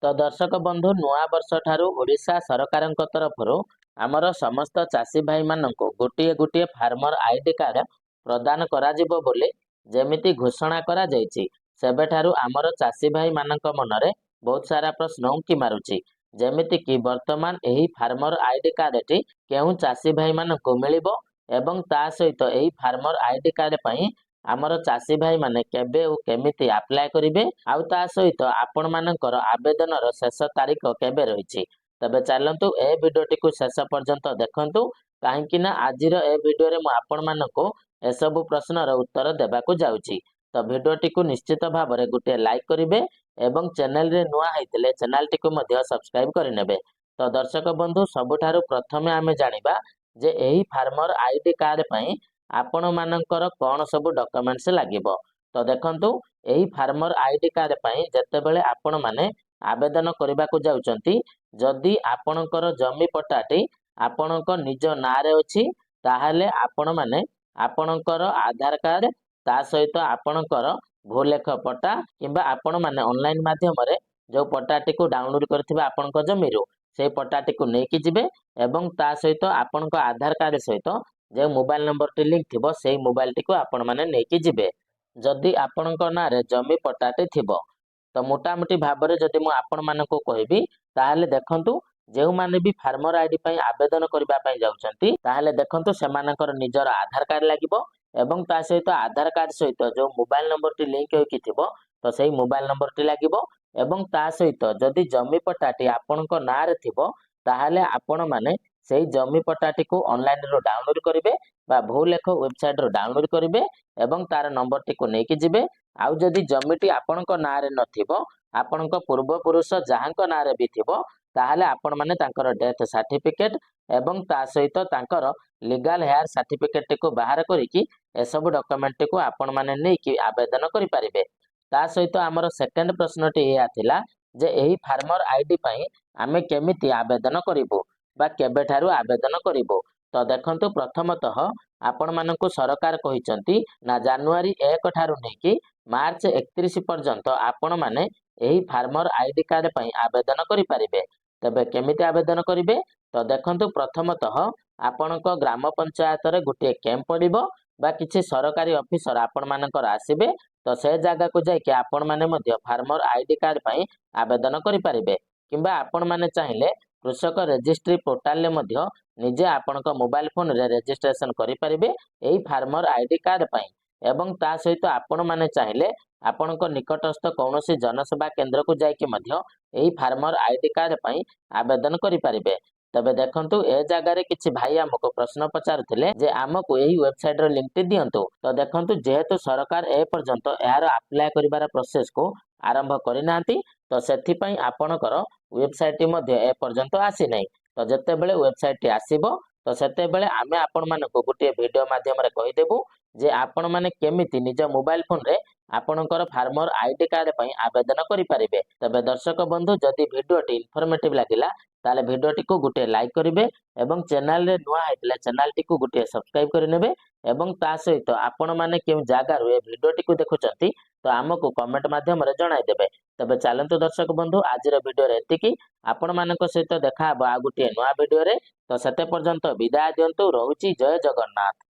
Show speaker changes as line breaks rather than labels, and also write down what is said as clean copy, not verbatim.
तो दर्शक बंधु नुआ वर्ष ठारू ओडिशा सरकारक तरफରୁ ଆମର ସମସ୍ତ ଚାଷୀ ଭାଇ ମାନଙ୍କୁ ଗୋଟିଏ ଗୋଟିଏ ଫାର୍ମର ଆଇଡି କାର୍ଡ ପ୍ରଦାନ କରାଯିବ ବୋଲି ଯେମିତି ଘୋଷଣା କରାଯାଇଛି ସେବେଠାରୁ ଆମର ଚାଷୀ ଭାଇ ମାନଙ୍କ ମନରେ ବହୁତ ସାରା ପ୍ରଶ୍ନ ଉଙ୍କି ମାରୁଛି। ଯେମିତି କି ବର୍ତ୍ତମାନ ଏହି ଫାର୍ମର ଆଇଡି କାର୍ଡଟି କେଉଁ ଚାଷୀ ଭାଇ ମାନଙ୍କୁ ମିଳିବ ଏବଂ ତା ସହିତ ଏହି ଫାର୍ମର ଆଇଡି କାର୍ଡ ପାଇଁ ଆମର ଚାଷୀ ଭାଇ ମାନେ କେବେ ଓ କେମିତି ଆପ୍ଲାଏ କରିବେ ଆଉ ତା ସହିତ ଆପଣ ମାନଙ୍କର ଆବେଦନର ଶେଷ ତାରିଖ କେବେ ରହିଛି। तबे चलतु ए भिडियोटी को शेष पर्यंत देखंतु कहीं ना आजिर ए भिडियो मु आपण मानको ए सब प्रश्नर उत्तर देबाकू जाउची। तो भिडियोटी को निश्चित भाव में गोटे लाइक करेंगे एवं चैनल रे नुआ होइतिले चैनल टी को मध्य सब्सक्राइब करनेबे। तो दर्शक बंधु सबुठारु प्रथमे आमे जानिबा जे एही फार्मर आईडी कार्ड पई आपण मानकर कोन सब डॉक्यूमेंट्स लागिबो। तो देखंतु एही फार्मर आईडी कार्ड पई जत्तेबेले आपण माने आवेदन करबाकू जाउचंती जदि आपणकर जमी पट्टाटी आपणक निज नारे अछि ताहाले आपण माने आपणकर आधार कार्ड ता सहित आपणकर भूलेख पट्टा किंबा आपण माने ऑनलाइन माध्यम रे जो पट्टाटी को डाउनलोड करथिबा आपणक जमीरो से पट्टाटी को नेकी जिबे एवं ता सहित आपणक आधार कार्ड सहित जे मोबाइल नंबर टी लिंक थिबो सेही मोबाइल टी को आपण माने नेकी जिबे। जदि आपणक नारे जमी पट्टाटी थिबो तो मोटामोटी भाव में जदि मु आपण मानको कहबी ताहले देखंतु जेउ माने भी फार्मर आईडी पई आवेदन करबा पई जाउचंती ताहले देखंतु सेमानकर निजर आधार कार्ड लागिबो एवं ता सहित आधार कार्ड सहित जो मोबाइल नंबर टी लिंक होकी थिबो तो सेही मोबाइल नंबर टी लागिबो एवं ता सहित जदि जमी पट्टाटी आपणक नारे थिबो ताहले आपण माने सेही जमी पट्टाटी को ऑनलाइन रो डाउनलोड करिवे बा भूलेख वेबसाइट रो डाउनलोड करिवे एवं तार नंबर टी को नेकी जिबे। आउ जदि जमीटी आपणक नारे नथिबो आपणक पूर्व पुरुष जहांक नारे भी थिबो ताहले आपण माने तांकर डेथ सर्टिफिकेट एवं ता सहित तांकर लीगल हेयर सर्टिफिकेट को बाहर करिकी ए सब डॉक्यूमेंट को आपण माने नै कि आवेदन करि परिबे। ता सहित हमर सेकंड प्रश्नटी एया थिला जे एही फार्मर आईडी पई आमे केमिति आवेदन करिवो बा केबेठारु आवेदन करिवो। तो देखंतु प्रथमतः आपण मानकु सरकार कहिसंती ना जनवरी 1 ठारु नै कि मार्च 31 पर्यंत आपण माने एही फार्मर आईडी कार्ड पई आवेदन करि परिबे। तबे केमिति आवेदन करिवे तो देखंतु प्रथमतः आपणक ग्राम पंचायत रे गुटे कैंप पडिबो बा किछि सरकारी ऑफिसर आपण मानकर आसीबे तो से जगह को जाय कि आपण माने मध्य फार्मर आईडी कार्ड पई आवेदन करि परिबे किंबा आपण माने चाहिले कृषक रजिस्ट्री पोर्टल ले मध्य निजे आपणक मोबाइल फोन रे रजिस्ट्रेशन करि परिबे एही फार्मर आईडी कार्ड पई एवं ता सहित आपण माने चाहिले आपणक निकटस्थ कौनसी जनसेवा केंद्र को जाय कि मध्य एही फार्मर आईडी कार्ड पई आवेदन करि परिबे। तबे देखंतु ए जगह रे किछि भाई हमको प्रश्न पचारुथिले जे हमको एही वेबसाइट रो लिंक टी दियंतु। तो देखंतु जेहेतु सरकार ए पर्यंत यार अप्लाई करिवार प्रोसेस को आरंभ करि नांती तो सेथि पई आपणकर वेबसाइट मध्ये ए पर्यंत आसी नै। तो जते बेले वेबसाइट टी आसीबो तो सेते बेले आमे आपण मानको गोटे वीडियो माध्यम रे कहि देबु जे आपण माने केमिति निज मोबाइल फोन रे आपणकर फार्मर आईडी कार्ड पई आवेदन करि परिबे। तबे दर्शक बंधु जदि वीडियो टी इन्फॉर्मेटिव लागिला ताले वीडियो टी को गोटे लाइक करिवे एवं चैनल रे नुआ हैतले चैनल टी को गोटे सब्सक्राइब करिनेबे एवं ता सहित आपण माने केउ जागा रो ए वीडियो टी को देखुचंती तो हमको कमेंट माध्यम रे जणाई देबे। तबे चलंतु दर्शक बंधु आजिर वीडियो रे एतिकी आपण मानक सहित देखा आ गोटे नुआ वीडियो रे तो सेते पर्यंत विदाय दियंतु रहुची जय जगन्नाथ।